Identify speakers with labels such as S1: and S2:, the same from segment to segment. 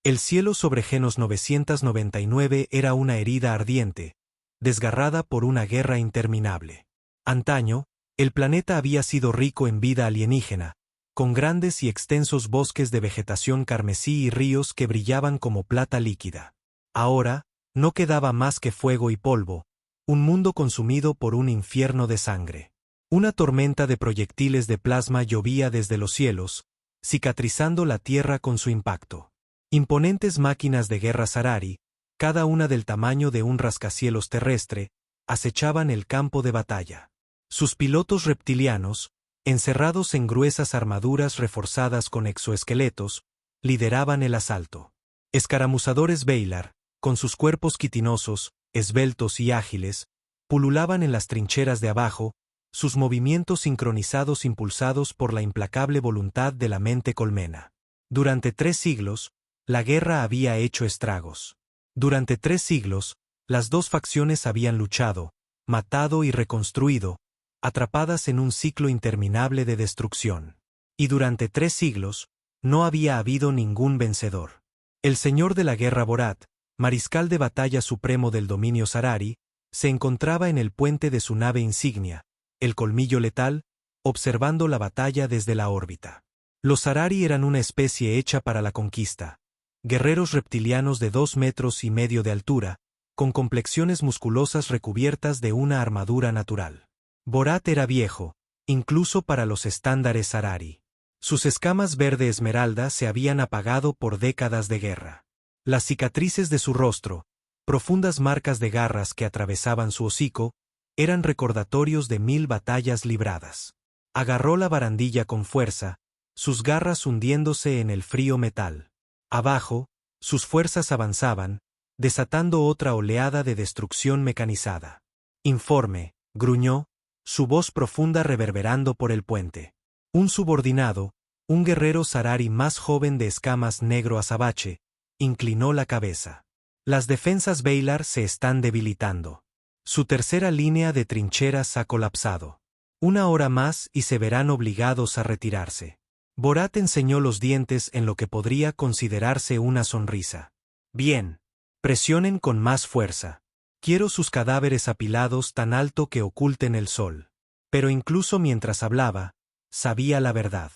S1: El cielo sobre Genos 999 era una herida ardiente, desgarrada por una guerra interminable. Antaño, el planeta había sido rico en vida alienígena, con grandes y extensos bosques de vegetación carmesí y ríos que brillaban como plata líquida. Ahora, no quedaba más que fuego y polvo, un mundo consumido por un infierno de sangre. Una tormenta de proyectiles de plasma llovía desde los cielos, cicatrizando la tierra con su impacto. Imponentes máquinas de guerra Sarari, cada una del tamaño de un rascacielos terrestre, acechaban el campo de batalla. Sus pilotos reptilianos, encerrados en gruesas armaduras reforzadas con exoesqueletos, lideraban el asalto. Escaramuzadores Velar, con sus cuerpos quitinosos, esbeltos y ágiles, pululaban en las trincheras de abajo, sus movimientos sincronizados impulsados por la implacable voluntad de la mente colmena. Durante 3 siglos, la guerra había hecho estragos. Durante 3 siglos, las dos facciones habían luchado, matado y reconstruido, atrapadas en un ciclo interminable de destrucción. Y durante 3 siglos, no había habido ningún vencedor. El señor de la guerra Borat, mariscal de batalla supremo del dominio Sarari, se encontraba en el puente de su nave insignia, el colmillo letal, observando la batalla desde la órbita. Los Sarari eran una especie hecha para la conquista. Guerreros reptilianos de 2,5 metros de altura, con complexiones musculosas recubiertas de una armadura natural. Borat era viejo, incluso para los estándares Sarari. Sus escamas verde esmeralda se habían apagado por décadas de guerra. Las cicatrices de su rostro, profundas marcas de garras que atravesaban su hocico, eran recordatorios de 1000 batallas libradas. Agarró la barandilla con fuerza, sus garras hundiéndose en el frío metal. Abajo, sus fuerzas avanzaban, desatando otra oleada de destrucción mecanizada. Informe, gruñó, su voz profunda reverberando por el puente. Un subordinado, un guerrero Sarari más joven de escamas negro azabache, inclinó la cabeza. Las defensas Velar se están debilitando. Su tercera línea de trincheras ha colapsado. 1 hora más y se verán obligados a retirarse. Borat enseñó los dientes en lo que podría considerarse una sonrisa. Bien. Presionen con más fuerza. Quiero sus cadáveres apilados tan alto que oculten el sol. Pero incluso mientras hablaba, sabía la verdad.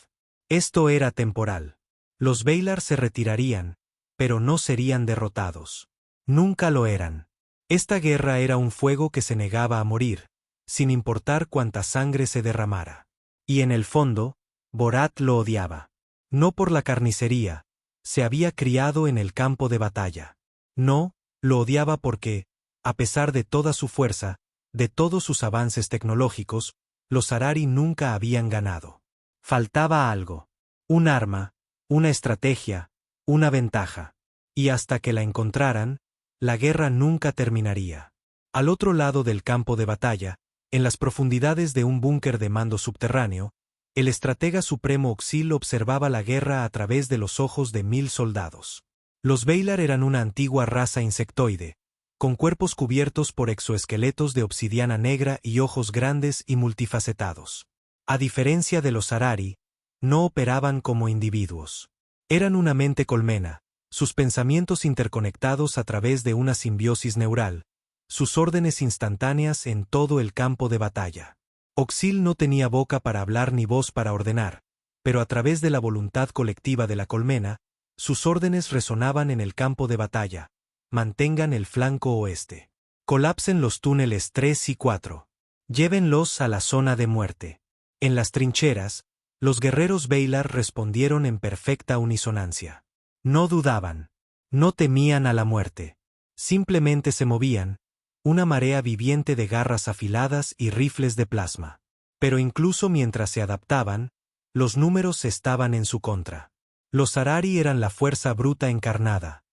S1: Esto era temporal. Los Velar se retirarían, pero no serían derrotados. Nunca lo eran. Esta guerra era un fuego que se negaba a morir, sin importar cuánta sangre se derramara. Y en el fondo, Borat lo odiaba. No por la carnicería, se había criado en el campo de batalla. No, lo odiaba porque, a pesar de toda su fuerza, de todos sus avances tecnológicos, los Sarari nunca habían ganado. Faltaba algo. Un arma, una estrategia, una ventaja. Y hasta que la encontraran, la guerra nunca terminaría. Al otro lado del campo de batalla, en las profundidades de un búnker de mando subterráneo, el estratega supremo Oxil observaba la guerra a través de los ojos de 1000 soldados. Los Velar eran una antigua raza insectoide, con cuerpos cubiertos por exoesqueletos de obsidiana negra y ojos grandes y multifacetados. A diferencia de los Sarari, no operaban como individuos. Eran una mente colmena, sus pensamientos interconectados a través de una simbiosis neural, sus órdenes instantáneas en todo el campo de batalla. Oxil no tenía boca para hablar ni voz para ordenar, pero a través de la voluntad colectiva de la colmena, sus órdenes resonaban en el campo de batalla. Mantengan el flanco oeste. Colapsen los túneles 3 y 4. Llévenlos a la zona de muerte. En las trincheras, los guerreros Velar respondieron en perfecta unisonancia. No dudaban. No temían a la muerte. Simplemente se movían, una marea viviente de garras afiladas y rifles de plasma. Pero incluso mientras se adaptaban, los números estaban en su contra. Los Sarari eran la fuerza bruta encarnada.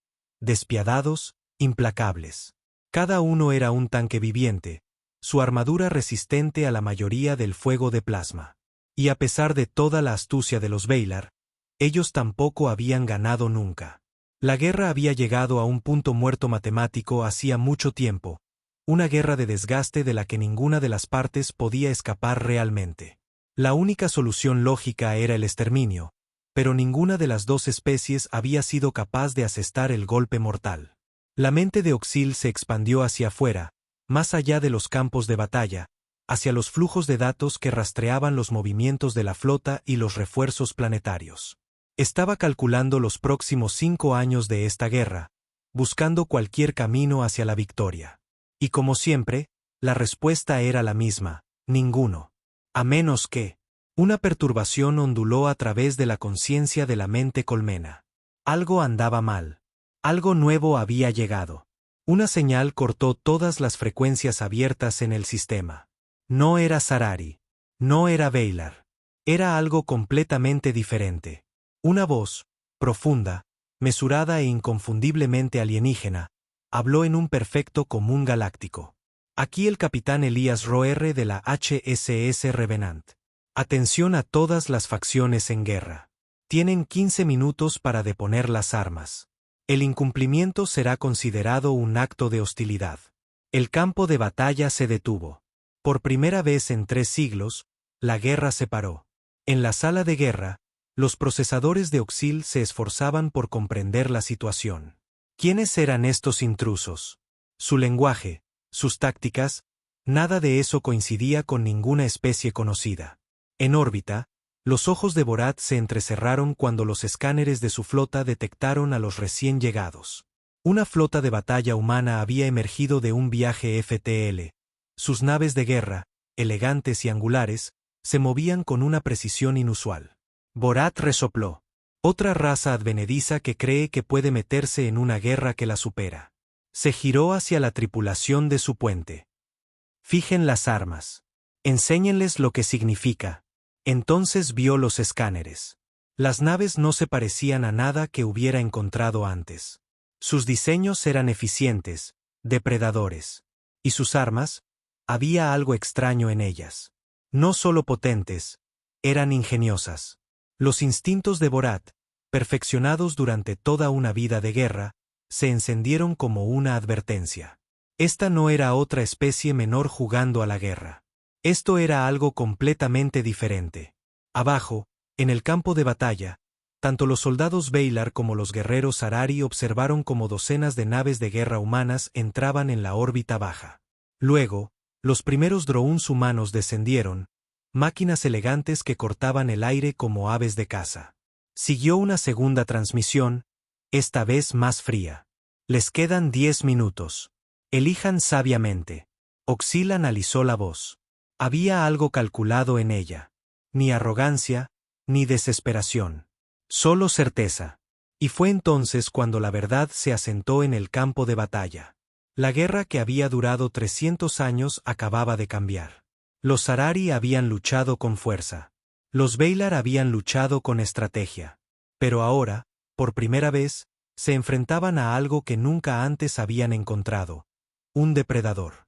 S1: Despiadados, implacables. Cada uno era un tanque viviente, su armadura resistente a la mayoría del fuego de plasma. Y a pesar de toda la astucia de los Velar, ellos tampoco habían ganado nunca. La guerra había llegado a un punto muerto matemático hacía mucho tiempo, una guerra de desgaste de la que ninguna de las partes podía escapar realmente. La única solución lógica era el exterminio, pero ninguna de las dos especies había sido capaz de asestar el golpe mortal. La mente de Oxil se expandió hacia afuera, más allá de los campos de batalla, hacia los flujos de datos que rastreaban los movimientos de la flota y los refuerzos planetarios. Estaba calculando los próximos 5 años de esta guerra, buscando cualquier camino hacia la victoria. Y como siempre, la respuesta era la misma: ninguno. A menos que... Una perturbación onduló a través de la conciencia de la mente colmena. Algo andaba mal. Algo nuevo había llegado. Una señal cortó todas las frecuencias abiertas en el sistema. No era Sarari. No era Veilar. Era algo completamente diferente. Una voz, profunda, mesurada e inconfundiblemente alienígena, habló en un perfecto común galáctico. Aquí el capitán Elías Roerre de la HSS Revenant. Atención a todas las facciones en guerra. Tienen 15 minutos para deponer las armas. El incumplimiento será considerado un acto de hostilidad. El campo de batalla se detuvo. Por primera vez en 3 siglos, la guerra se paró. En la sala de guerra, los procesadores de Oxil se esforzaban por comprender la situación. ¿Quiénes eran estos intrusos? Su lenguaje, sus tácticas, nada de eso coincidía con ninguna especie conocida. En órbita, los ojos de Borat se entrecerraron cuando los escáneres de su flota detectaron a los recién llegados. Una flota de batalla humana había emergido de un viaje FTL. Sus naves de guerra, elegantes y angulares, se movían con una precisión inusual. Borat resopló. Otra raza advenediza que cree que puede meterse en una guerra que la supera. Se giró hacia la tripulación de su puente. Fijen las armas. Enséñenles lo que significa. Entonces vio los escáneres. Las naves no se parecían a nada que hubiera encontrado antes. Sus diseños eran eficientes, depredadores. Y sus armas, había algo extraño en ellas. No solo potentes, eran ingeniosas. Los instintos de Borat, perfeccionados durante toda una vida de guerra, se encendieron como una advertencia. Esta no era otra especie menor jugando a la guerra. Esto era algo completamente diferente. Abajo, en el campo de batalla, tanto los soldados Veilar como los guerreros Sarari observaron como docenas de naves de guerra humanas entraban en la órbita baja. Luego, los primeros drones humanos descendieron, máquinas elegantes que cortaban el aire como aves de caza. Siguió una segunda transmisión, esta vez más fría. Les quedan 10 minutos. Elijan sabiamente. Oxil analizó la voz. Había algo calculado en ella. Ni arrogancia, ni desesperación. Solo certeza. Y fue entonces cuando la verdad se asentó en el campo de batalla. La guerra que había durado 300 años acababa de cambiar. Los Sarari habían luchado con fuerza. Los Veilar habían luchado con estrategia. Pero ahora, por primera vez, se enfrentaban a algo que nunca antes habían encontrado. Un depredador.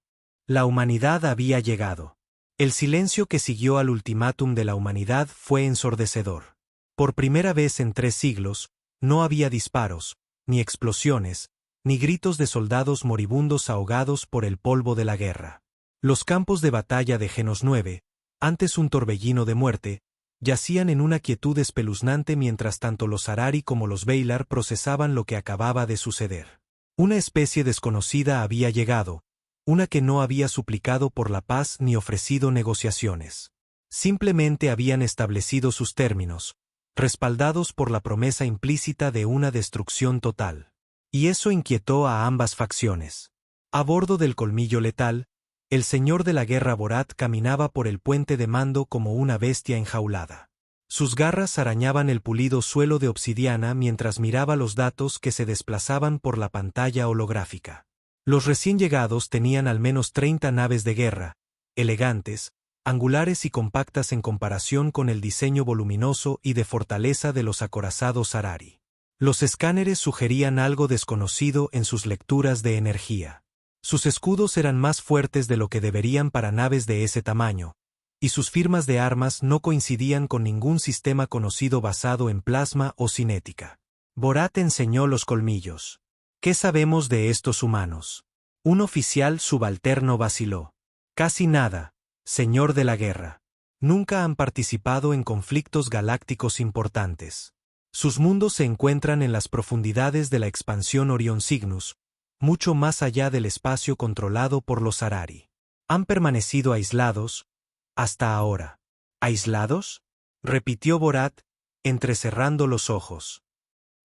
S1: La humanidad había llegado. El silencio que siguió al ultimátum de la humanidad fue ensordecedor. Por primera vez en 3 siglos, no había disparos, ni explosiones, ni gritos de soldados moribundos ahogados por el polvo de la guerra. Los campos de batalla de Genos 9, antes un torbellino de muerte, yacían en una quietud espeluznante mientras tanto los Sarari como los Veilar procesaban lo que acababa de suceder. Una especie desconocida había llegado, una que no había suplicado por la paz ni ofrecido negociaciones. Simplemente habían establecido sus términos, respaldados por la promesa implícita de una destrucción total. Y eso inquietó a ambas facciones. A bordo del colmillo letal, el señor de la guerra Borat caminaba por el puente de mando como una bestia enjaulada. Sus garras arañaban el pulido suelo de obsidiana mientras miraba los datos que se desplazaban por la pantalla holográfica. Los recién llegados tenían al menos 30 naves de guerra, elegantes, angulares y compactas en comparación con el diseño voluminoso y de fortaleza de los acorazados Sarari. Los escáneres sugerían algo desconocido en sus lecturas de energía. Sus escudos eran más fuertes de lo que deberían para naves de ese tamaño, y sus firmas de armas no coincidían con ningún sistema conocido basado en plasma o cinética. Borat enseñó los colmillos. ¿Qué sabemos de estos humanos? Un oficial subalterno vaciló. Casi nada, señor de la guerra. Nunca han participado en conflictos galácticos importantes. Sus mundos se encuentran en las profundidades de la expansión Orion Cygnus, mucho más allá del espacio controlado por los Zarari. Han permanecido aislados hasta ahora. ¿Aislados?, repitió Borat, entrecerrando los ojos.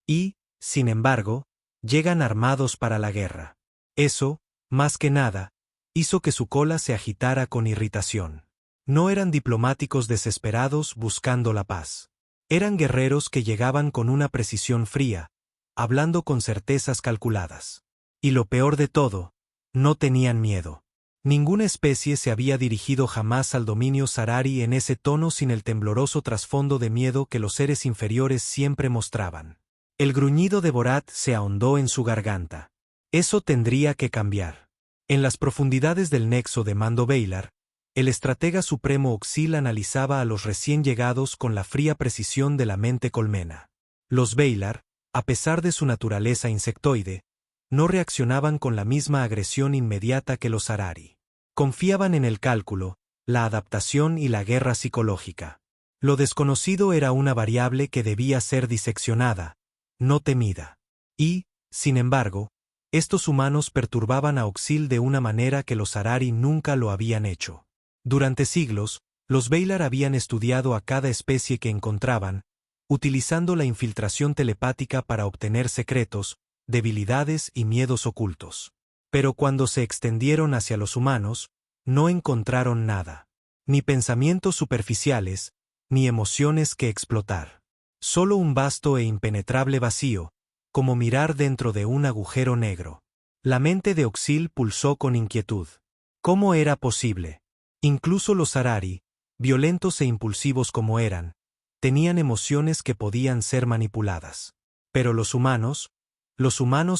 S1: Y, sin embargo, llegan armados para la guerra. Eso, más que nada, hizo que su cola se agitara con irritación. No eran diplomáticos desesperados buscando la paz. Eran guerreros que llegaban con una precisión fría, hablando con certezas calculadas. Y lo peor de todo, no tenían miedo. Ninguna especie se había dirigido jamás al dominio Zarari en ese tono sin el tembloroso trasfondo de miedo que los seres inferiores siempre mostraban. El gruñido de Borat se ahondó en su garganta. Eso tendría que cambiar. En las profundidades del nexo de Mando Bailar, el estratega supremo Oxil analizaba a los recién llegados con la fría precisión de la mente colmena. Los Bailar, a pesar de su naturaleza insectoide, no reaccionaban con la misma agresión inmediata que los Zarari. Confiaban en el cálculo, la adaptación y la guerra psicológica. Lo desconocido era una variable que debía ser diseccionada, no temida. Y, sin embargo, estos humanos perturbaban a Oxil de una manera que los Zarari nunca lo habían hecho. Durante siglos, los Bailar habían estudiado a cada especie que encontraban, utilizando la infiltración telepática para obtener secretos, debilidades y miedos ocultos. Pero cuando se extendieron hacia los humanos, no encontraron nada. Ni pensamientos superficiales, ni emociones que explotar. Solo un vasto e impenetrable vacío, como mirar dentro de un agujero negro. La mente de Oxil pulsó con inquietud. ¿Cómo era posible? Incluso los Zarari, violentos e impulsivos como eran, tenían emociones que podían ser manipuladas. Pero los humanos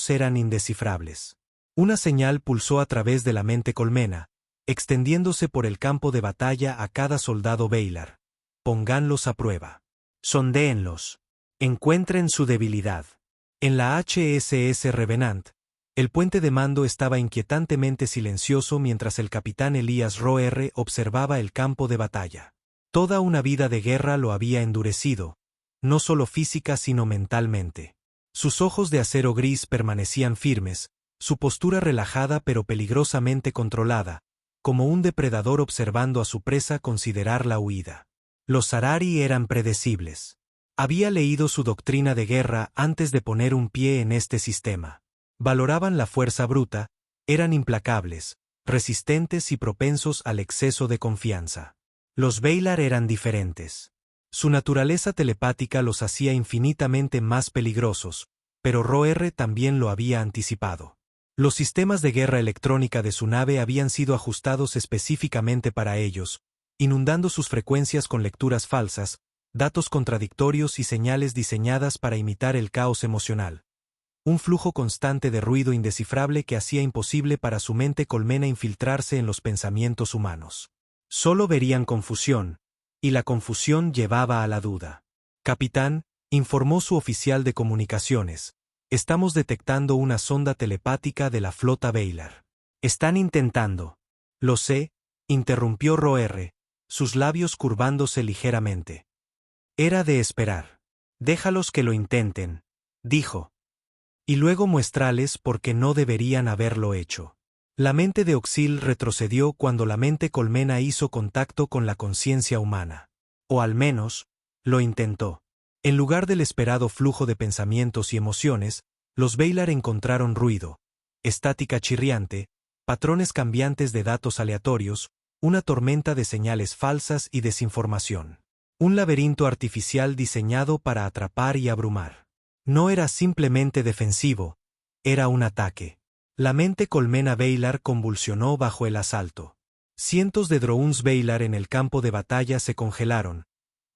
S1: eran indescifrables. Una señal pulsó a través de la mente colmena, extendiéndose por el campo de batalla a cada soldado Bailar. Pónganlos a prueba. Sondéenlos. Encuentren su debilidad. En la HSS Revenant, el puente de mando estaba inquietantemente silencioso mientras el capitán Elías Roer observaba el campo de batalla. Toda una vida de guerra lo había endurecido, no solo física sino mentalmente. Sus ojos de acero gris permanecían firmes, su postura relajada pero peligrosamente controlada, como un depredador observando a su presa considerar la huida. Los Zarari eran predecibles. Había leído su doctrina de guerra antes de poner un pie en este sistema. Valoraban la fuerza bruta, eran implacables, resistentes y propensos al exceso de confianza. Los Bailar eran diferentes. Su naturaleza telepática los hacía infinitamente más peligrosos, pero Roer también lo había anticipado. Los sistemas de guerra electrónica de su nave habían sido ajustados específicamente para ellos, inundando sus frecuencias con lecturas falsas, datos contradictorios y señales diseñadas para imitar el caos emocional. Un flujo constante de ruido indescifrable que hacía imposible para su mente colmena infiltrarse en los pensamientos humanos. Solo verían confusión, y la confusión llevaba a la duda. Capitán, informó su oficial de comunicaciones, estamos detectando una sonda telepática de la flota Bailar. Están intentando. Lo sé, interrumpió Roer, sus labios curvándose ligeramente. Era de esperar. Déjalos que lo intenten, dijo. Y luego muéstrales por qué no deberían haberlo hecho. La mente de Oxil retrocedió cuando la mente colmena hizo contacto con la conciencia humana. O al menos, lo intentó. En lugar del esperado flujo de pensamientos y emociones, los Bailar encontraron ruido, estática chirriante, patrones cambiantes de datos aleatorios, una tormenta de señales falsas y desinformación. Un laberinto artificial diseñado para atrapar y abrumar. No era simplemente defensivo, era un ataque. La mente colmena Bailar convulsionó bajo el asalto. Cientos de drones Bailar en el campo de batalla se congelaron,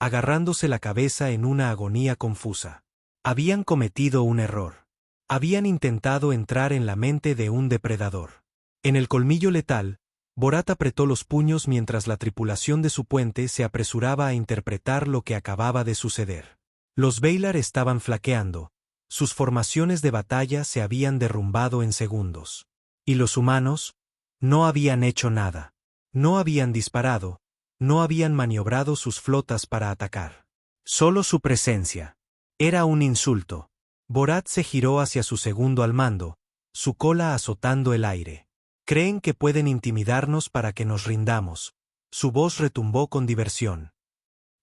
S1: agarrándose la cabeza en una agonía confusa. Habían cometido un error. Habían intentado entrar en la mente de un depredador. En el colmillo letal, Borat apretó los puños mientras la tripulación de su puente se apresuraba a interpretar lo que acababa de suceder. Los Bailar estaban flaqueando, sus formaciones de batalla se habían derrumbado en segundos. Y los humanos no habían hecho nada. No habían disparado, no habían maniobrado sus flotas para atacar. Solo su presencia. Era un insulto. Borat se giró hacia su segundo al mando, su cola azotando el aire. Creen que pueden intimidarnos para que nos rindamos. Su voz retumbó con diversión.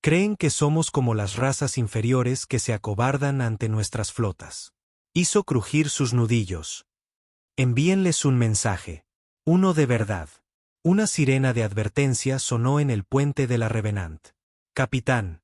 S1: Creen que somos como las razas inferiores que se acobardan ante nuestras flotas. Hizo crujir sus nudillos. Envíenles un mensaje. Uno de verdad. Una sirena de advertencia sonó en el puente de la Revenant. Capitán.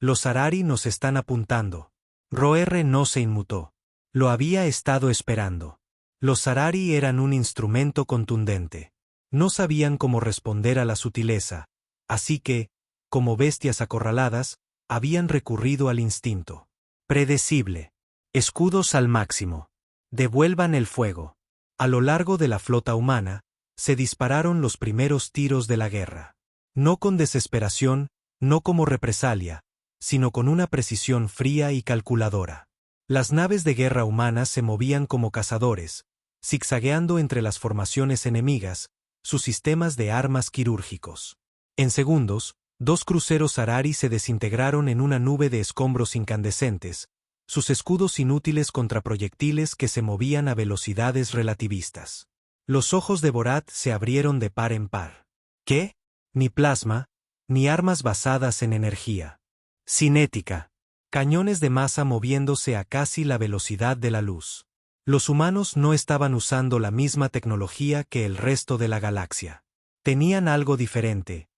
S1: Los Harari nos están apuntando. Roer no se inmutó. Lo había estado esperando. Los Harari eran un instrumento contundente. No sabían cómo responder a la sutileza, así que, como bestias acorraladas, habían recurrido al instinto. Predecible. Escudos al máximo. Devuelvan el fuego. A lo largo de la flota humana, se dispararon los primeros tiros de la guerra. No con desesperación, no como represalia, sino con una precisión fría y calculadora. Las naves de guerra humanas se movían como cazadores, zigzagueando entre las formaciones enemigas, sus sistemas de armas quirúrgicos. En segundos, 2 cruceros Harari se desintegraron en una nube de escombros incandescentes, sus escudos inútiles contra proyectiles que se movían a velocidades relativistas. Los ojos de Borat se abrieron de par en par. ¿Qué? Ni plasma, ni armas basadas en energía. Cinética. Cañones de masa moviéndose a casi la velocidad de la luz. Los humanos no estaban usando la misma tecnología que el resto de la galaxia. Tenían algo diferente,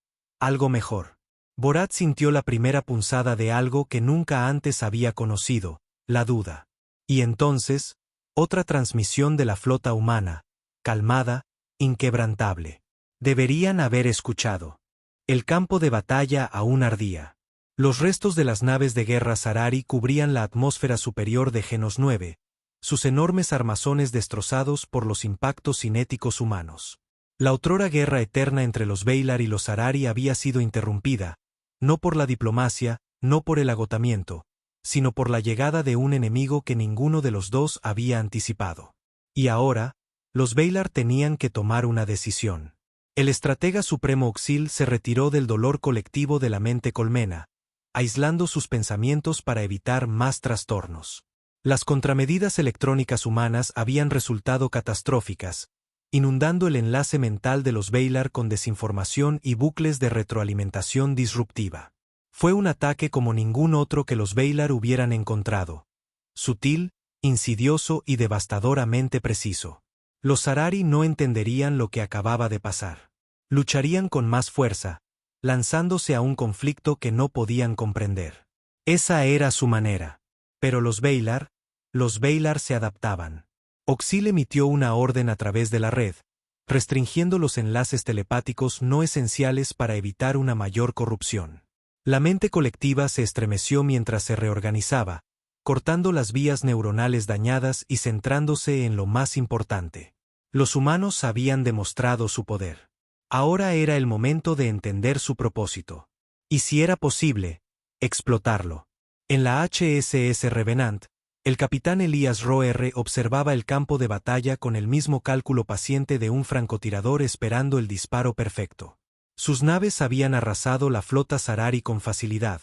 S1: algo mejor. Borat sintió la primera punzada de algo que nunca antes había conocido, la duda. Y entonces, otra transmisión de la flota humana, calmada, inquebrantable. Deberían haber escuchado. El campo de batalla aún ardía. Los restos de las naves de guerra Harari cubrían la atmósfera superior de Genos 9, sus enormes armazones destrozados por los impactos cinéticos humanos. La otrora guerra eterna entre los Valar y los Harari había sido interrumpida, no por la diplomacia, no por el agotamiento, sino por la llegada de un enemigo que ninguno de los dos había anticipado. Y ahora, los Valar tenían que tomar una decisión. El estratega supremo Oxil se retiró del dolor colectivo de la mente colmena, aislando sus pensamientos para evitar más trastornos. Las contramedidas electrónicas humanas habían resultado catastróficas, inundando el enlace mental de los Valar con desinformación y bucles de retroalimentación disruptiva. Fue un ataque como ningún otro que los Valar hubieran encontrado. Sutil, insidioso y devastadoramente preciso. Los Harari no entenderían lo que acababa de pasar. Lucharían con más fuerza, lanzándose a un conflicto que no podían comprender. Esa era su manera. Pero los Valar se adaptaban. Oxil emitió una orden a través de la red, restringiendo los enlaces telepáticos no esenciales para evitar una mayor corrupción. La mente colectiva se estremeció mientras se reorganizaba, cortando las vías neuronales dañadas y centrándose en lo más importante. Los humanos habían demostrado su poder. Ahora era el momento de entender su propósito. Y si era posible, explotarlo. En la HSS Revenant, el capitán Elias Roer observaba el campo de batalla con el mismo cálculo paciente de un francotirador esperando el disparo perfecto. Sus naves habían arrasado la flota Harari con facilidad,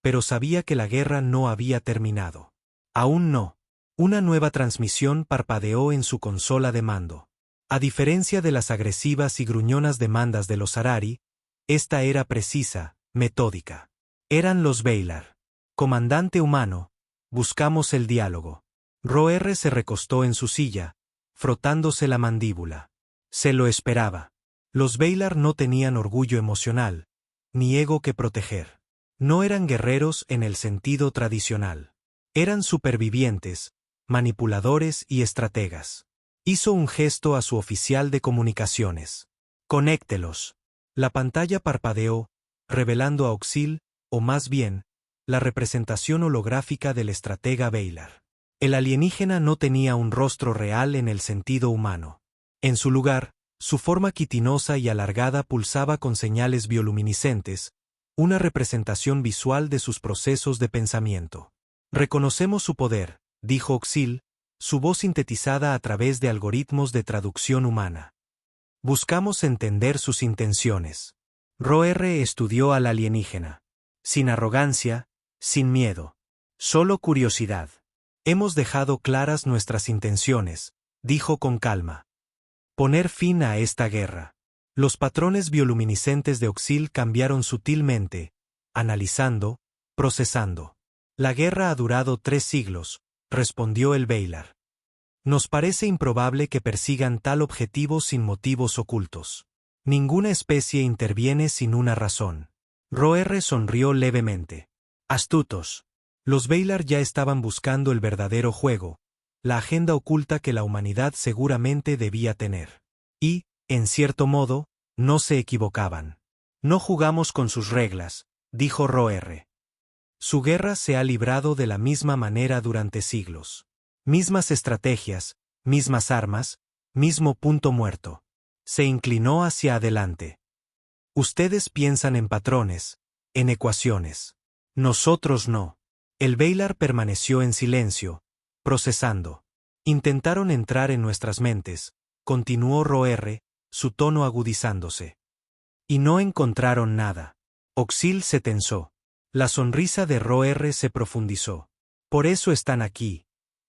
S1: pero sabía que la guerra no había terminado. Aún no. Una nueva transmisión parpadeó en su consola de mando. A diferencia de las agresivas y gruñonas demandas de los Harari, esta era precisa, metódica. Eran los Valar. Comandante humano, buscamos el diálogo. Roer se recostó en su silla, frotándose la mandíbula. Se lo esperaba. Los Valar no tenían orgullo emocional, ni ego que proteger. No eran guerreros en el sentido tradicional. Eran supervivientes, manipuladores y estrategas. Hizo un gesto a su oficial de comunicaciones. Conéctelos. La pantalla parpadeó, revelando a Oxil, o más bien, la representación holográfica del estratega Valar. El alienígena no tenía un rostro real en el sentido humano. En su lugar, su forma quitinosa y alargada pulsaba con señales bioluminiscentes, una representación visual de sus procesos de pensamiento. Reconocemos su poder, dijo Oxil, su voz sintetizada a través de algoritmos de traducción humana. Buscamos entender sus intenciones. Roer estudió al alienígena. Sin arrogancia, sin miedo. Solo curiosidad. Hemos dejado claras nuestras intenciones, dijo con calma. Poner fin a esta guerra. Los patrones bioluminiscentes de Oxil cambiaron sutilmente, analizando, procesando. La guerra ha durado 3 siglos, respondió el Valar. Nos parece improbable que persigan tal objetivo sin motivos ocultos. Ninguna especie interviene sin una razón. Roer sonrió levemente. Astutos. Los Valar ya estaban buscando el verdadero juego, la agenda oculta que la humanidad seguramente debía tener. Y, en cierto modo, no se equivocaban. No jugamos con sus reglas, dijo Roer. Su guerra se ha librado de la misma manera durante siglos. Mismas estrategias, mismas armas, mismo punto muerto. Se inclinó hacia adelante. Ustedes piensan en patrones, en ecuaciones. Nosotros no. El Valar permaneció en silencio, procesando. Intentaron entrar en nuestras mentes, continuó Roer, su tono agudizándose. Y no encontraron nada. Oxil se tensó. La sonrisa de Roer se profundizó. Por eso están aquí.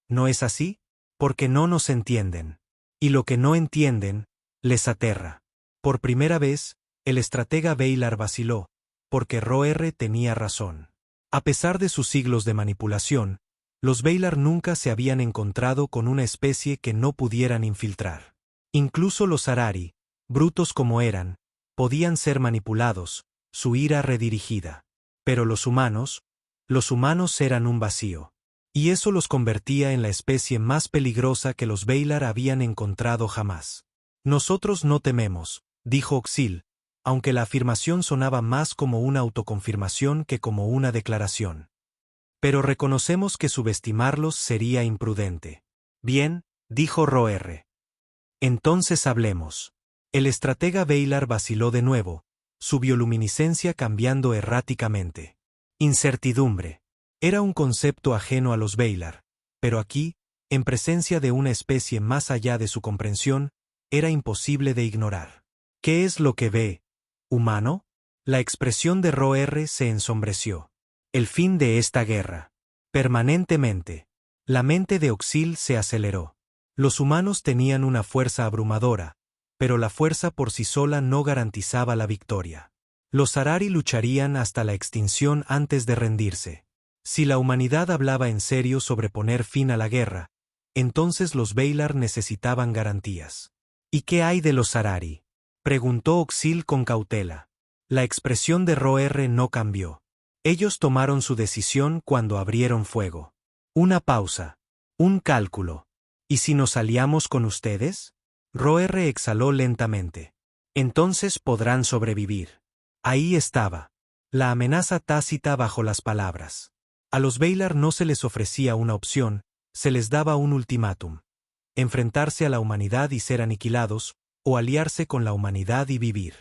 S1: ¿No es así? Porque no nos entienden. Y lo que no entienden, les aterra. Por primera vez, el estratega Valar vaciló, porque Roer tenía razón. A pesar de sus siglos de manipulación, los Valar nunca se habían encontrado con una especie que no pudieran infiltrar. Incluso los Arari, brutos como eran, podían ser manipulados, su ira redirigida. Pero los humanos eran un vacío. Y eso los convertía en la especie más peligrosa que los Valar habían encontrado jamás. Nosotros no tememos, dijo Oxil, aunque la afirmación sonaba más como una autoconfirmación que como una declaración. Pero reconocemos que subestimarlos sería imprudente. Bien, dijo Roer. Entonces hablemos. El estratega Valar vaciló de nuevo, su bioluminiscencia cambiando erráticamente. Incertidumbre. Era un concepto ajeno a los Valar, pero aquí, en presencia de una especie más allá de su comprensión, era imposible de ignorar. ¿Qué es lo que ve? ¿Humano? La expresión de Roer se ensombreció. El fin de esta guerra. Permanentemente. La mente de Oxil se aceleró. Los humanos tenían una fuerza abrumadora, pero la fuerza por sí sola no garantizaba la victoria. Los Arari lucharían hasta la extinción antes de rendirse. Si la humanidad hablaba en serio sobre poner fin a la guerra, entonces los Valar necesitaban garantías. ¿Y qué hay de los Arari?, preguntó Oxil con cautela. La expresión de Roer no cambió. Ellos tomaron su decisión cuando abrieron fuego. Una pausa. Un cálculo. ¿Y si nos aliamos con ustedes? Roer exhaló lentamente. Entonces podrán sobrevivir. Ahí estaba. La amenaza tácita bajo las palabras. A los Valar no se les ofrecía una opción, se les daba un ultimátum. Enfrentarse a la humanidad y ser aniquilados, o aliarse con la humanidad y vivir.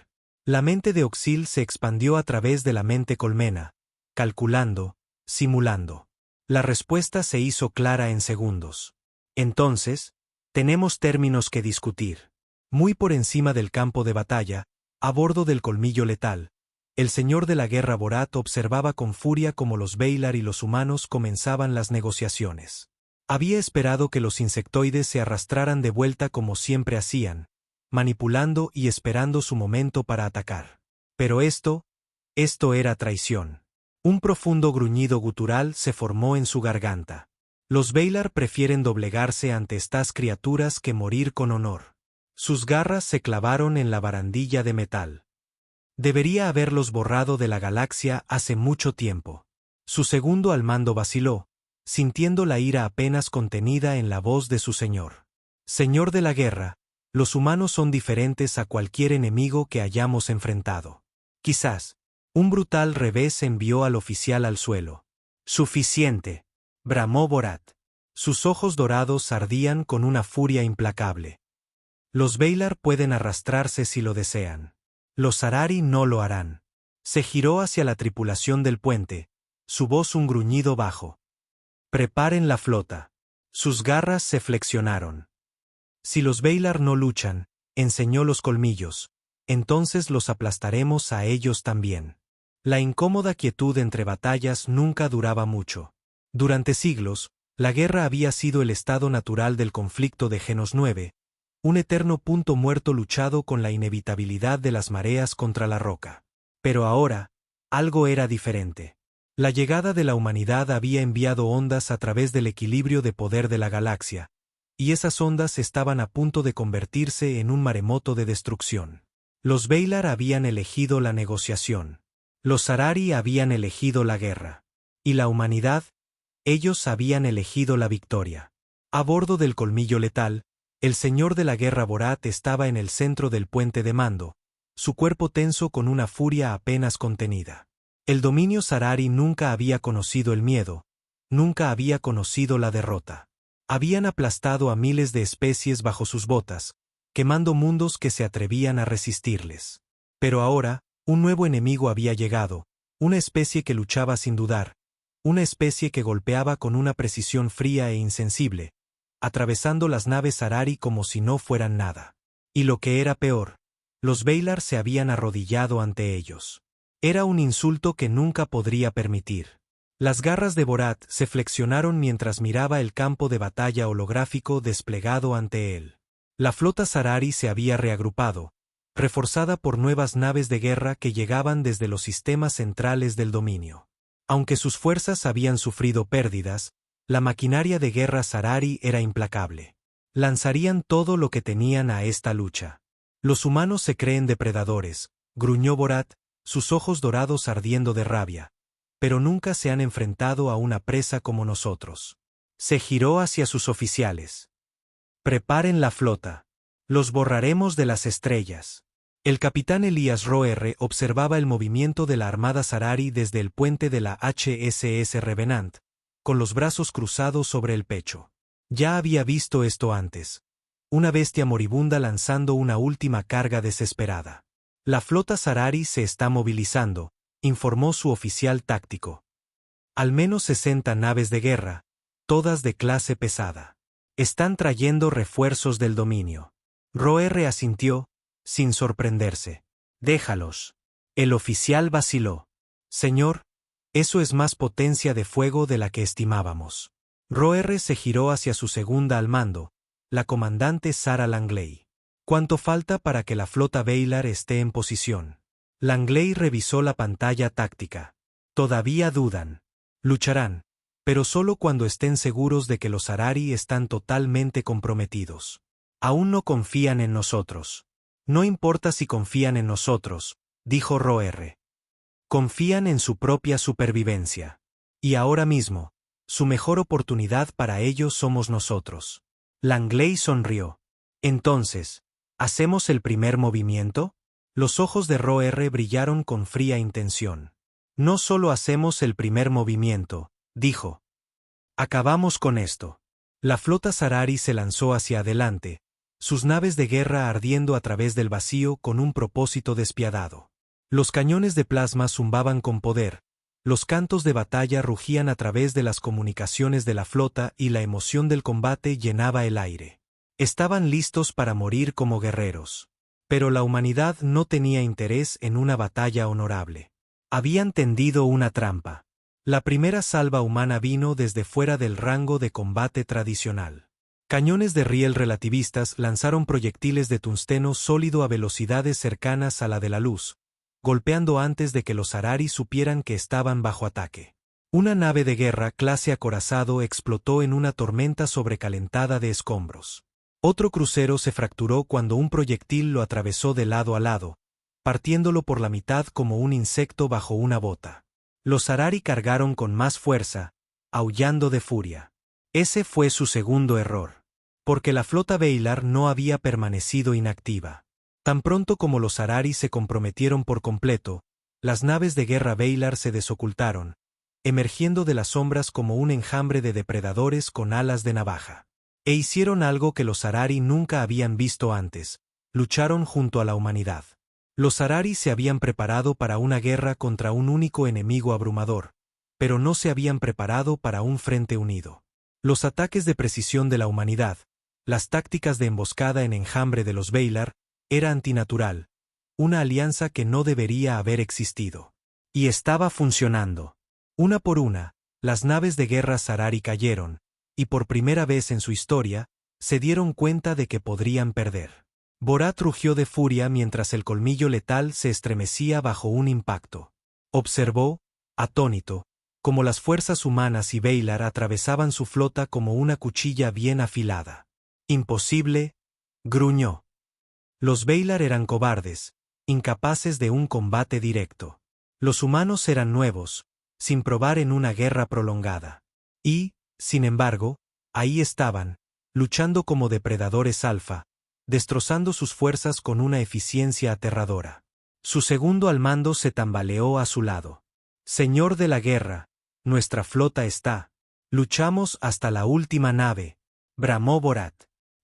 S1: La mente de Oxil se expandió a través de la mente colmena, calculando, simulando. La respuesta se hizo clara en segundos. Entonces, tenemos términos que discutir. Muy por encima del campo de batalla, a bordo del colmillo letal, el señor de la guerra Borat observaba con furia cómo los Valar y los humanos comenzaban las negociaciones. Había esperado que los insectoides se arrastraran de vuelta como siempre hacían, manipulando y esperando su momento para atacar. Pero esto era traición. Un profundo gruñido gutural se formó en su garganta. Los Valar prefieren doblegarse ante estas criaturas que morir con honor. Sus garras se clavaron en la barandilla de metal. Debería haberlos borrado de la galaxia hace mucho tiempo. Su segundo al mando vaciló, sintiendo la ira apenas contenida en la voz de su señor. Señor de la guerra, los humanos son diferentes a cualquier enemigo que hayamos enfrentado. Quizás, un brutal revés envió al oficial al suelo. Suficiente, bramó Borat. Sus ojos dorados ardían con una furia implacable. Los Valar pueden arrastrarse si lo desean. Los Arari no lo harán. Se giró hacia la tripulación del puente, su voz un gruñido bajo. Preparen la flota. Sus garras se flexionaron. Si los Valar no luchan, enseñó los colmillos, entonces los aplastaremos a ellos también. La incómoda quietud entre batallas nunca duraba mucho. Durante siglos, la guerra había sido el estado natural del conflicto de Genos 9, un eterno punto muerto luchado con la inevitabilidad de las mareas contra la roca. Pero ahora, algo era diferente. La llegada de la humanidad había enviado ondas a través del equilibrio de poder de la galaxia, y esas ondas estaban a punto de convertirse en un maremoto de destrucción. Los Valar habían elegido la negociación. Los Zarari habían elegido la guerra. Y la humanidad, ellos habían elegido la victoria. A bordo del colmillo letal, el señor de la guerra Borat estaba en el centro del puente de mando, su cuerpo tenso con una furia apenas contenida. El dominio Zarari nunca había conocido el miedo, nunca había conocido la derrota. Habían aplastado a miles de especies bajo sus botas, quemando mundos que se atrevían a resistirles. Pero ahora, un nuevo enemigo había llegado, una especie que luchaba sin dudar, una especie que golpeaba con una precisión fría e insensible, atravesando las naves Zarari como si no fueran nada. Y lo que era peor, los Valar se habían arrodillado ante ellos. Era un insulto que nunca podría permitir. Las garras de Borat se flexionaron mientras miraba el campo de batalla holográfico desplegado ante él. La flota Zarari se había reagrupado, reforzada por nuevas naves de guerra que llegaban desde los sistemas centrales del dominio. Aunque sus fuerzas habían sufrido pérdidas, la maquinaria de guerra Zarari era implacable. Lanzarían todo lo que tenían a esta lucha. Los humanos se creen depredadores, gruñó Borat, sus ojos dorados ardiendo de rabia, pero nunca se han enfrentado a una presa como nosotros. Se giró hacia sus oficiales. Preparen la flota. Los borraremos de las estrellas. El capitán Elías Roerre observaba el movimiento de la armada Zarari desde el puente de la HSS Revenant, con los brazos cruzados sobre el pecho. Ya había visto esto antes. Una bestia moribunda lanzando una última carga desesperada. La flota Zarari se está movilizando, informó su oficial táctico. Al menos 60 naves de guerra, todas de clase pesada. Están trayendo refuerzos del dominio. Roerre asintió, sin sorprenderse. Déjalos. El oficial vaciló. Señor, eso es más potencia de fuego de la que estimábamos. Roerre se giró hacia su segunda al mando, la comandante Sara Langley. ¿Cuánto falta para que la flota Valar esté en posición? Langley revisó la pantalla táctica. Todavía dudan. Lucharán, pero solo cuando estén seguros de que los Zarari están totalmente comprometidos. Aún no confían en nosotros. No importa si confían en nosotros, dijo Roerre. Confían en su propia supervivencia. Y ahora mismo, su mejor oportunidad para ellos somos nosotros. Langley sonrió. Entonces, ¿hacemos el primer movimiento? Los ojos de Roerre brillaron con fría intención. No solo hacemos el primer movimiento, dijo. Acabamos con esto. La flota Zarari se lanzó hacia adelante, sus naves de guerra ardiendo a través del vacío con un propósito despiadado. Los cañones de plasma zumbaban con poder, los cantos de batalla rugían a través de las comunicaciones de la flota y la emoción del combate llenaba el aire. Estaban listos para morir como guerreros. Pero la humanidad no tenía interés en una batalla honorable. Habían tendido una trampa. La primera salva humana vino desde fuera del rango de combate tradicional. Cañones de riel relativistas lanzaron proyectiles de tungsteno sólido a velocidades cercanas a la de la luz, golpeando antes de que los Zarari supieran que estaban bajo ataque. Una nave de guerra clase acorazado explotó en una tormenta sobrecalentada de escombros. Otro crucero se fracturó cuando un proyectil lo atravesó de lado a lado, partiéndolo por la mitad como un insecto bajo una bota. Los Zarari cargaron con más fuerza, aullando de furia. Ese fue su segundo error. Porque la flota Valar no había permanecido inactiva. Tan pronto como los Zarari se comprometieron por completo, las naves de guerra Valar se desocultaron, emergiendo de las sombras como un enjambre de depredadores con alas de navaja. E hicieron algo que los Zarari nunca habían visto antes: lucharon junto a la humanidad. Los Zarari se habían preparado para una guerra contra un único enemigo abrumador, pero no se habían preparado para un frente unido. Los ataques de precisión de la humanidad, las tácticas de emboscada en enjambre de los Valar, era antinatural, una alianza que no debería haber existido. Y estaba funcionando. Una por una, las naves de guerra Sarari cayeron, y por primera vez en su historia, se dieron cuenta de que podrían perder. Borat rugió de furia mientras el colmillo letal se estremecía bajo un impacto. Observó, atónito, cómo las fuerzas humanas y Valar atravesaban su flota como una cuchilla bien afilada. «Imposible», gruñó. Los Valar eran cobardes, incapaces de un combate directo. Los humanos eran nuevos, sin probar en una guerra prolongada. Y, sin embargo, ahí estaban, luchando como depredadores alfa, destrozando sus fuerzas con una eficiencia aterradora. Su segundo al mando se tambaleó a su lado. «Señor de la guerra, nuestra flota está. Luchamos hasta la última nave», bramó Borat.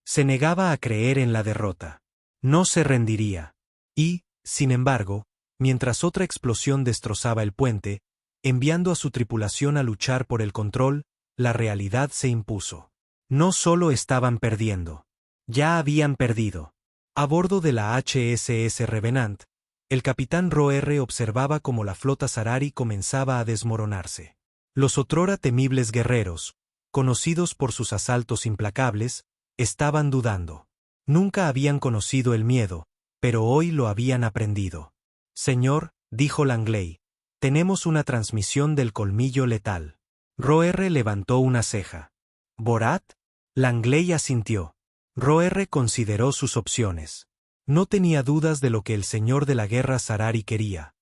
S1: Se negaba a creer en la derrota. No se rendiría. Y, sin embargo, mientras otra explosión destrozaba el puente, enviando a su tripulación a luchar por el control, la realidad se impuso. No solo estaban perdiendo. Ya habían perdido. A bordo de la HSS Revenant, el capitán Roer observaba cómo la flota Sarari comenzaba a desmoronarse. Los otrora temibles guerreros, conocidos por sus asaltos implacables, estaban dudando. Nunca habían conocido el miedo, pero hoy lo habían aprendido. «Señor», dijo Langley, «tenemos una transmisión del colmillo letal». Roer levantó una ceja. «¿Borat?». Langley asintió. Roer consideró sus opciones. No tenía dudas de lo que el señor de la guerra Sarari quería.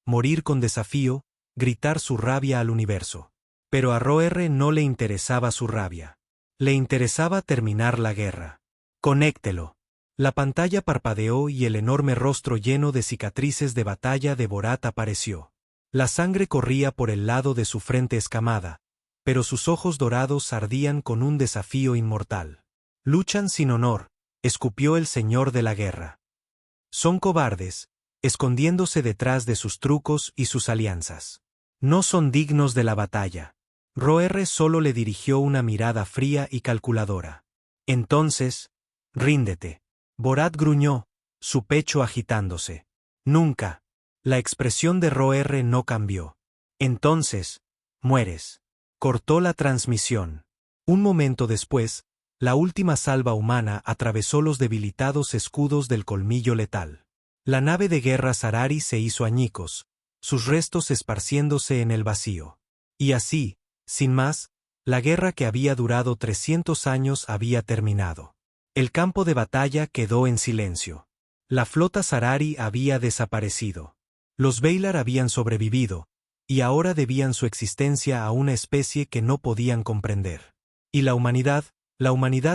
S1: Morir con desafío, gritar su rabia al universo. Pero a Roer no le interesaba su rabia. Le interesaba terminar la guerra. «Conéctelo». La pantalla parpadeó y el enorme rostro lleno de cicatrices de batalla de Borat apareció. La sangre corría por el lado de su frente escamada, pero sus ojos dorados ardían con un desafío inmortal. «Luchan sin honor», escupió el señor de la guerra. «Son cobardes, escondiéndose detrás de sus trucos y sus alianzas. No son dignos de la batalla». Roer solo le dirigió una mirada fría y calculadora. «Entonces, ríndete». Borat gruñó, su pecho agitándose. «Nunca». La expresión de Roer no cambió. «Entonces, mueres». Cortó la transmisión. Un momento después, la última salva humana atravesó los debilitados escudos del colmillo letal. La nave de guerra Sarari se hizo añicos, sus restos esparciéndose en el vacío. Y así, sin más, la guerra que había durado 300 años había terminado. El campo de batalla quedó en silencio. La flota Sarari había desaparecido. Los Valar habían sobrevivido, y ahora debían su existencia a una especie que no podían comprender. Y la humanidad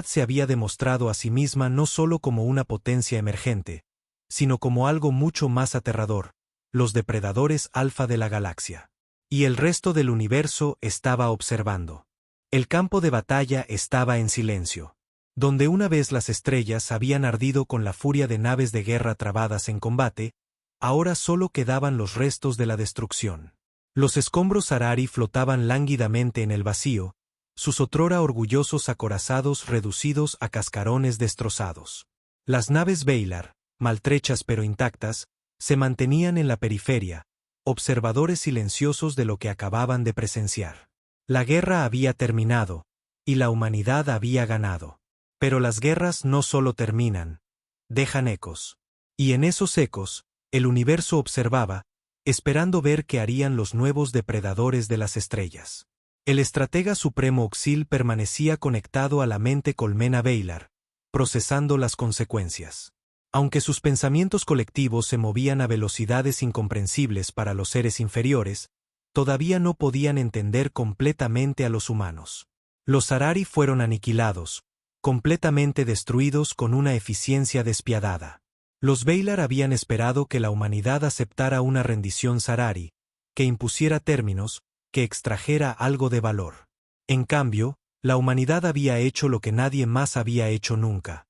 S1: se había demostrado a sí misma no solo como una potencia emergente, sino como algo mucho más aterrador, los depredadores alfa de la galaxia. Y el resto del universo estaba observando. El campo de batalla estaba en silencio. Donde una vez las estrellas habían ardido con la furia de naves de guerra trabadas en combate, ahora solo quedaban los restos de la destrucción. Los escombros Sarari flotaban lánguidamente en el vacío, sus otrora orgullosos acorazados reducidos a cascarones destrozados. Las naves Valar, maltrechas pero intactas, se mantenían en la periferia, observadores silenciosos de lo que acababan de presenciar. La guerra había terminado, y la humanidad había ganado. Pero las guerras no solo terminan, dejan ecos. Y en esos ecos, el universo observaba, esperando ver qué harían los nuevos depredadores de las estrellas. El estratega supremo Oxil permanecía conectado a la mente colmena Valar, procesando las consecuencias. Aunque sus pensamientos colectivos se movían a velocidades incomprensibles para los seres inferiores, todavía no podían entender completamente a los humanos. Los Sarari fueron aniquilados, completamente destruidos con una eficiencia despiadada. Los Valar habían esperado que la humanidad aceptara una rendición Sarari, que impusiera términos, que extrajera algo de valor. En cambio, la humanidad había hecho lo que nadie más había hecho nunca.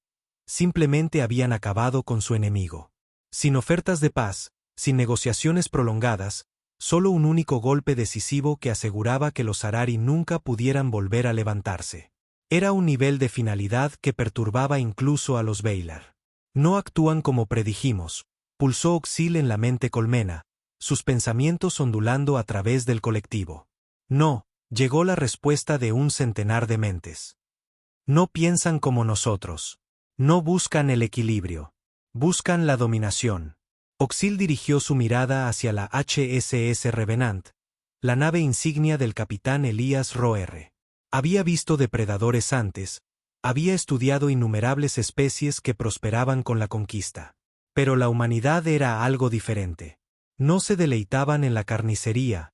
S1: Simplemente habían acabado con su enemigo. Sin ofertas de paz, sin negociaciones prolongadas, solo un único golpe decisivo que aseguraba que los Sarari nunca pudieran volver a levantarse. Era un nivel de finalidad que perturbaba incluso a los Valar. «No actúan como predijimos», pulsó Oxil en la mente colmena, sus pensamientos ondulando a través del colectivo. «No», Llegó la respuesta de un centenar de mentes. No piensan como nosotros. No buscan el equilibrio. Buscan la dominación. Oxil dirigió su mirada hacia la HSS Revenant, la nave insignia del capitán Elías Roer. Había visto depredadores antes, había estudiado innumerables especies que prosperaban con la conquista. Pero la humanidad era algo diferente. No se deleitaban en la carnicería,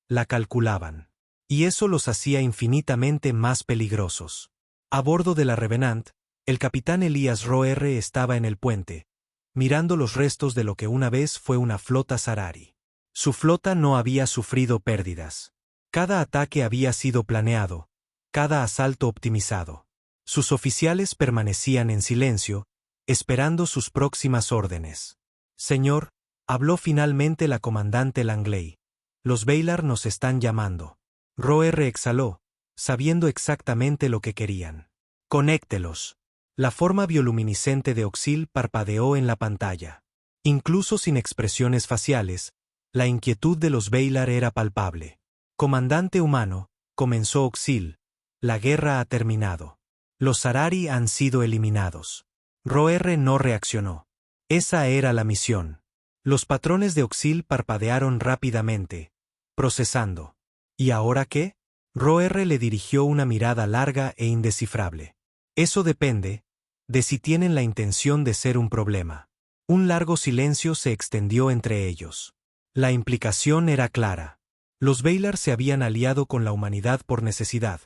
S1: la calculaban. Y eso los hacía infinitamente más peligrosos. A bordo de la Revenant, el capitán Elías Roer estaba en el puente, mirando los restos de lo que una vez fue una flota Sarari. Su flota no había sufrido pérdidas. Cada ataque había sido planeado, cada asalto optimizado. Sus oficiales permanecían en silencio, esperando sus próximas órdenes. Señor, habló finalmente la comandante Langley. Los Valar nos están llamando. Roer exhaló, sabiendo exactamente lo que querían. Conéctelos. La forma bioluminiscente de Oxil parpadeó en la pantalla. Incluso sin expresiones faciales, la inquietud de los Valar era palpable. Comandante humano, comenzó Oxil, la guerra ha terminado. Los Sarari han sido eliminados. Roer no reaccionó. Esa era la misión. Los patrones de Oxil parpadearon rápidamente, procesando. ¿Y ahora qué? Roer le dirigió una mirada larga e indescifrable. Eso depende de si tienen la intención de ser un problema. Un largo silencio se extendió entre ellos. La implicación era clara. Los Valar se habían aliado con la humanidad por necesidad,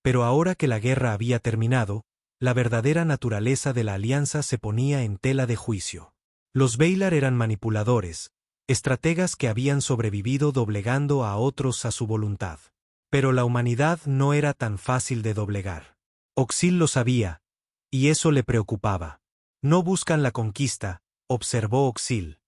S1: pero ahora que la guerra había terminado, la verdadera naturaleza de la alianza se ponía en tela de juicio. Los Valar eran manipuladores, estrategas que habían sobrevivido doblegando a otros a su voluntad. Pero la humanidad no era tan fácil de doblegar. Oxil lo sabía, y eso le preocupaba. No buscan la conquista, observó Oxil.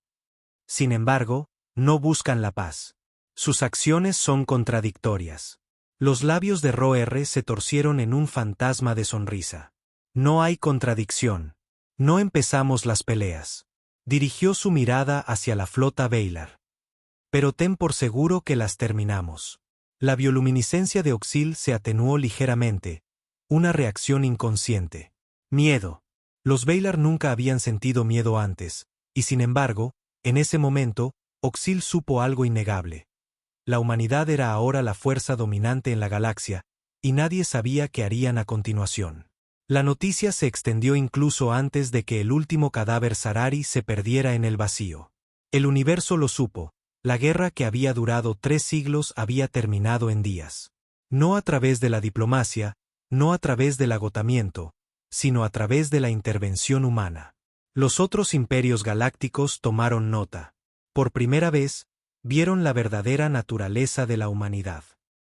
S1: Sin embargo, no buscan la paz. Sus acciones son contradictorias. Los labios de Roer se torcieron en un fantasma de sonrisa. No hay contradicción. No empezamos las peleas. Dirigió su mirada hacia la flota Valar. Pero ten por seguro que las terminamos. La bioluminiscencia de Oxil se atenuó ligeramente, una reacción inconsciente. Miedo. Los Valar nunca habían sentido miedo antes, y sin embargo, en ese momento, Oxil supo algo innegable. La humanidad era ahora la fuerza dominante en la galaxia, y nadie sabía qué harían a continuación. La noticia se extendió incluso antes de que el último cadáver Sarari se perdiera en el vacío. El universo lo supo. La guerra que había durado 3 siglos había terminado en días. No a través de la diplomacia, no a través del agotamiento, sino a través de la intervención humana. Los otros imperios galácticos tomaron nota. Por primera vez, vieron la verdadera naturaleza de la humanidad.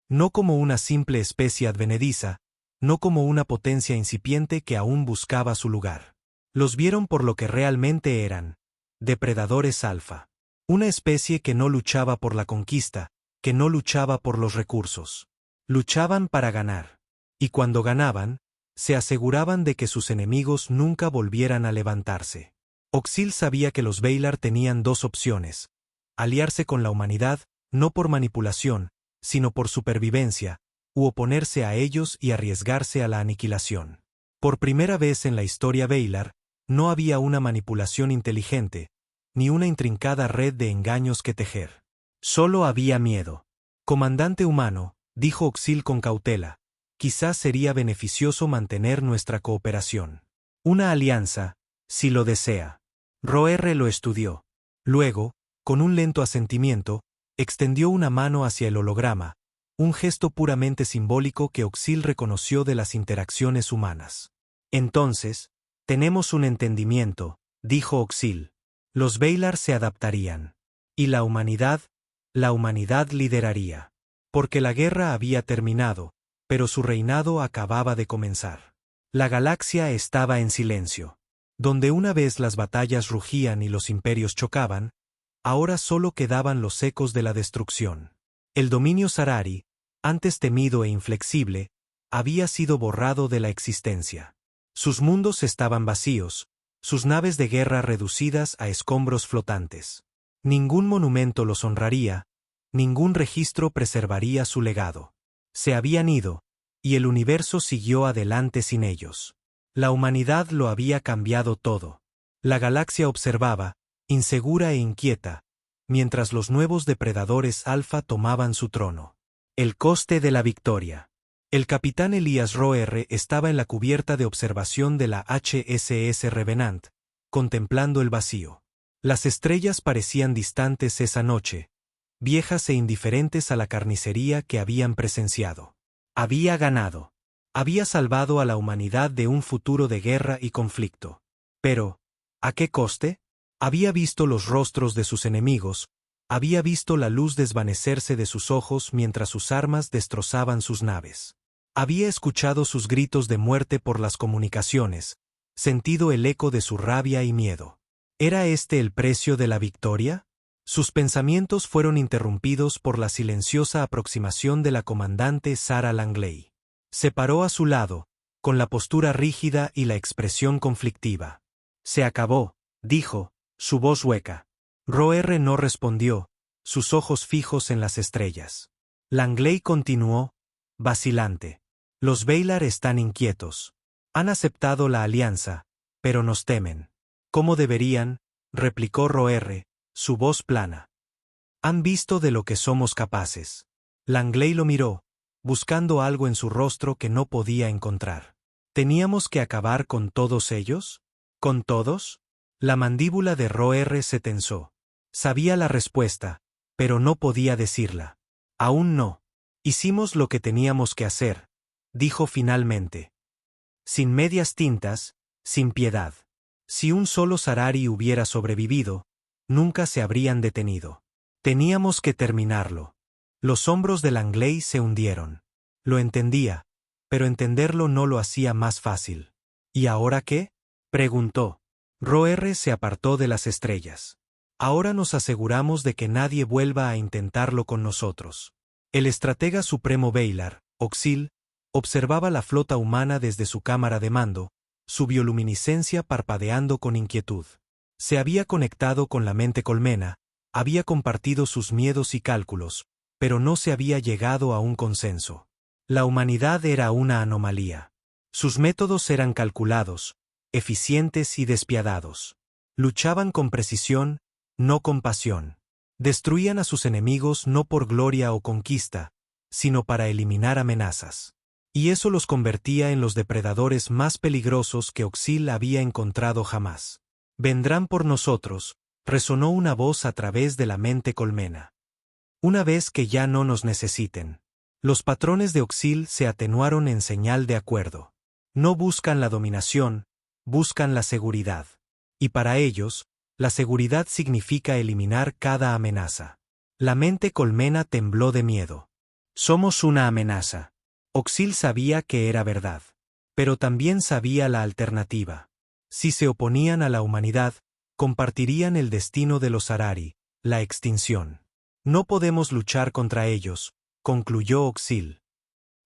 S1: No como una simple especie advenediza, no como una potencia incipiente que aún buscaba su lugar. Los vieron por lo que realmente eran, depredadores alfa. Una especie que no luchaba por la conquista, que no luchaba por los recursos. Luchaban para ganar. Y cuando ganaban, se aseguraban de que sus enemigos nunca volvieran a levantarse. Oxil sabía que los Valar tenían 2 opciones: aliarse con la humanidad, no por manipulación, sino por supervivencia, u oponerse a ellos y arriesgarse a la aniquilación. Por primera vez en la historia Valar, no había una manipulación inteligente, ni una intrincada red de engaños que tejer. Solo había miedo. Comandante humano, dijo Oxil con cautela, quizás sería beneficioso mantener nuestra cooperación. Una alianza, si lo desea. Roer lo estudió. Luego, con un lento asentimiento, extendió una mano hacia el holograma, un gesto puramente simbólico que Oxil reconoció de las interacciones humanas. Entonces, tenemos un entendimiento, dijo Oxil. Los Valar se adaptarían. Y la humanidad lideraría. Porque la guerra había terminado, pero su reinado acababa de comenzar. La galaxia estaba en silencio. Donde una vez las batallas rugían y los imperios chocaban, ahora solo quedaban los ecos de la destrucción. El dominio Sarari, antes temido e inflexible, había sido borrado de la existencia. Sus mundos estaban vacíos, sus naves de guerra reducidas a escombros flotantes. Ningún monumento los honraría, ningún registro preservaría su legado. Se habían ido, y el universo siguió adelante sin ellos. La humanidad lo había cambiado todo. La galaxia observaba, insegura e inquieta, mientras los nuevos depredadores alfa tomaban su trono. El coste de la victoria. El capitán Elias Roer estaba en la cubierta de observación de la HSS Revenant, contemplando el vacío. Las estrellas parecían distantes esa noche, viejas e indiferentes a la carnicería que habían presenciado. Había ganado. Había salvado a la humanidad de un futuro de guerra y conflicto. Pero, ¿a qué coste? Había visto los rostros de sus enemigos, había visto la luz desvanecerse de sus ojos mientras sus armas destrozaban sus naves. Había escuchado sus gritos de muerte por las comunicaciones, sentido el eco de su rabia y miedo. ¿Era este el precio de la victoria? Sus pensamientos fueron interrumpidos por la silenciosa aproximación de la comandante Sarah Langley. Se paró a su lado, con la postura rígida y la expresión conflictiva. «Se acabó», dijo, su voz hueca. Roer no respondió, sus ojos fijos en las estrellas. Langley continuó, vacilante. «Los Valar están inquietos. Han aceptado la alianza, pero nos temen». «¿Cómo deberían?», replicó Roer, su voz plana. «Han visto de lo que somos capaces». Langley lo miró, buscando algo en su rostro que no podía encontrar. ¿Teníamos que acabar con todos ellos? ¿Con todos? La mandíbula de Roer se tensó. Sabía la respuesta, pero no podía decirla. «Aún no. Hicimos lo que teníamos que hacer», dijo finalmente. Sin medias tintas, sin piedad. Si un solo Sarari hubiera sobrevivido, nunca se habrían detenido. Teníamos que terminarlo. Los hombros de Langley se hundieron. Lo entendía, pero entenderlo no lo hacía más fácil. «¿Y ahora qué?», preguntó. Roer se apartó de las estrellas. «Ahora nos aseguramos de que nadie vuelva a intentarlo con nosotros». El estratega supremo Valar, Oxil, observaba la flota humana desde su cámara de mando, su bioluminiscencia parpadeando con inquietud. Se había conectado con la mente colmena, había compartido sus miedos y cálculos, pero no se había llegado a un consenso. La humanidad era una anomalía. Sus métodos eran calculados, eficientes y despiadados. Luchaban con precisión, no con pasión. Destruían a sus enemigos no por gloria o conquista, sino para eliminar amenazas. Y eso los convertía en los depredadores más peligrosos que Oxil había encontrado jamás. «Vendrán por nosotros», resonó una voz a través de la mente colmena. «Una vez que ya no nos necesiten». Los patrones de Oxil se atenuaron en señal de acuerdo. No buscan la dominación, buscan la seguridad. Y para ellos, la seguridad significa eliminar cada amenaza. La mente colmena tembló de miedo. «Somos una amenaza». Oxil sabía que era verdad. Pero también sabía la alternativa. Si se oponían a la humanidad, compartirían el destino de los Harari, la extinción. «No podemos luchar contra ellos», concluyó Oxil.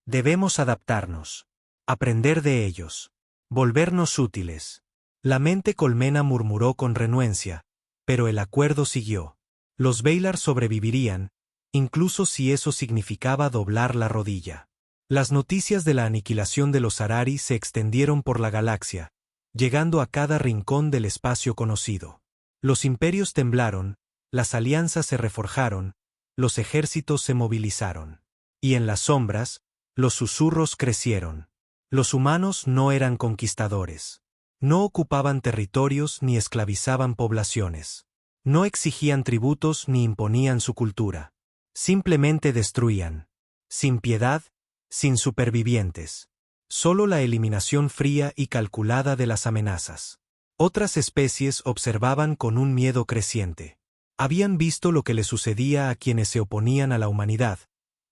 S1: «Debemos adaptarnos. Aprender de ellos. Volvernos útiles». La mente colmena murmuró con renuencia, pero el acuerdo siguió. Los Valar sobrevivirían, incluso si eso significaba doblar la rodilla. Las noticias de la aniquilación de los Harari se extendieron por la galaxia, llegando a cada rincón del espacio conocido. Los imperios temblaron, las alianzas se reforjaron, los ejércitos se movilizaron. Y en las sombras, los susurros crecieron. Los humanos no eran conquistadores. No ocupaban territorios ni esclavizaban poblaciones. No exigían tributos ni imponían su cultura. Simplemente destruían. Sin piedad, sin supervivientes. Solo la eliminación fría y calculada de las amenazas. Otras especies observaban con un miedo creciente. Habían visto lo que le sucedía a quienes se oponían a la humanidad,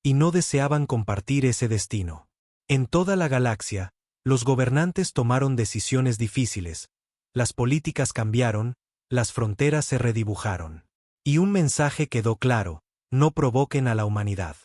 S1: y no deseaban compartir ese destino. En toda la galaxia, los gobernantes tomaron decisiones difíciles, las políticas cambiaron, las fronteras se redibujaron. Y un mensaje quedó claro: no provoquen a la humanidad.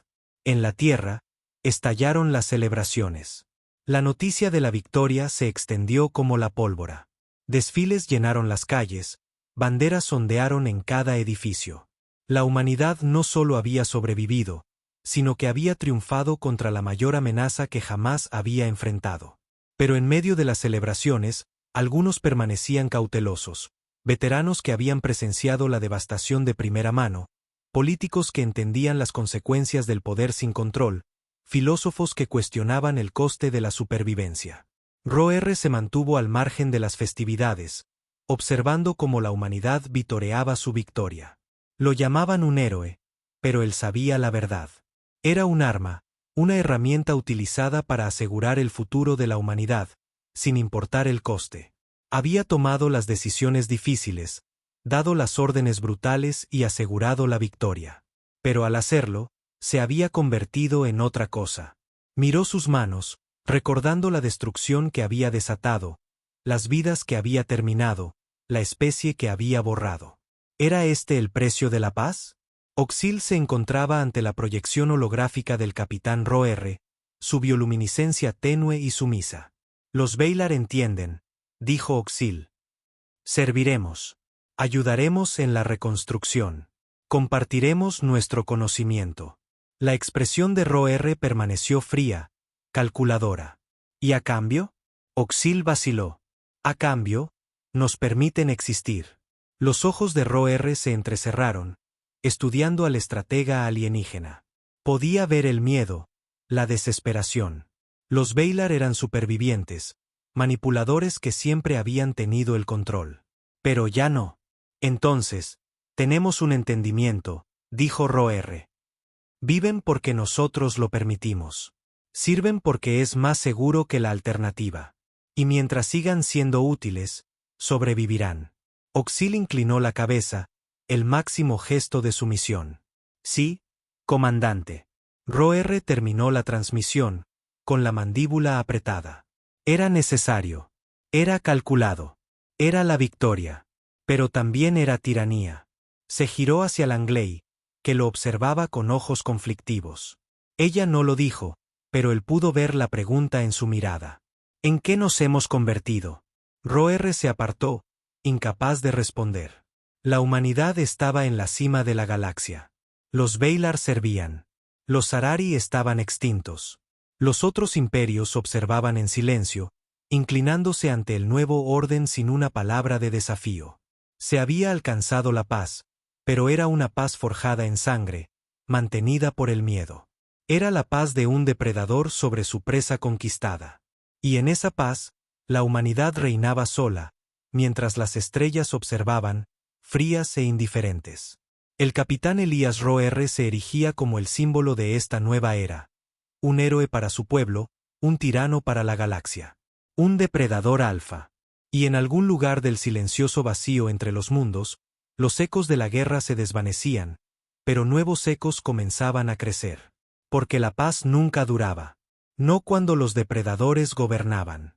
S1: En la Tierra, estallaron las celebraciones. La noticia de la victoria se extendió como la pólvora. Desfiles llenaron las calles, banderas ondearon en cada edificio. La humanidad no solo había sobrevivido, sino que había triunfado contra la mayor amenaza que jamás había enfrentado. Pero en medio de las celebraciones, algunos permanecían cautelosos, veteranos que habían presenciado la devastación de primera mano, políticos que entendían las consecuencias del poder sin control, filósofos que cuestionaban el coste de la supervivencia. Roer se mantuvo al margen de las festividades, observando cómo la humanidad vitoreaba su victoria. Lo llamaban un héroe, pero él sabía la verdad. Era un arma, una herramienta utilizada para asegurar el futuro de la humanidad, sin importar el coste. Había tomado las decisiones difíciles, dado las órdenes brutales y asegurado la victoria. Pero al hacerlo, se había convertido en otra cosa. Miró sus manos, recordando la destrucción que había desatado, las vidas que había terminado, la especie que había borrado. ¿Era este el precio de la paz? Oxil se encontraba ante la proyección holográfica del capitán Roer, su bioluminiscencia tenue y sumisa. Los Valar entienden, dijo Oxil. Serviremos. Ayudaremos en la reconstrucción. Compartiremos nuestro conocimiento. La expresión de Roer permaneció fría, calculadora. ¿Y a cambio? Oxil vaciló. A cambio, nos permiten existir. Los ojos de Roer se entrecerraron, estudiando al estratega alienígena. Podía ver el miedo, la desesperación. Los Valar eran supervivientes, manipuladores que siempre habían tenido el control. Pero ya no. Entonces, tenemos un entendimiento, dijo Roer. Viven porque nosotros lo permitimos. Sirven porque es más seguro que la alternativa. Y mientras sigan siendo útiles, sobrevivirán. Oxil inclinó la cabeza, el máximo gesto de sumisión. Sí, comandante. Roer terminó la transmisión, con la mandíbula apretada. Era necesario. Era calculado. Era la victoria. Pero también era tiranía. Se giró hacia Langley, que lo observaba con ojos conflictivos. Ella no lo dijo, pero él pudo ver la pregunta en su mirada. ¿En qué nos hemos convertido? Roer se apartó, incapaz de responder. La humanidad estaba en la cima de la galaxia. Los Valar servían. Los Harari estaban extintos. Los otros imperios observaban en silencio, inclinándose ante el nuevo orden sin una palabra de desafío. Se había alcanzado la paz, pero era una paz forjada en sangre, mantenida por el miedo. Era la paz de un depredador sobre su presa conquistada. Y en esa paz, la humanidad reinaba sola, mientras las estrellas observaban, frías e indiferentes. El capitán Elías Roer se erigía como el símbolo de esta nueva era. Un héroe para su pueblo, un tirano para la galaxia. Un depredador alfa. Y en algún lugar del silencioso vacío entre los mundos, los ecos de la guerra se desvanecían, pero nuevos ecos comenzaban a crecer. Porque la paz nunca duraba. No cuando los depredadores gobernaban.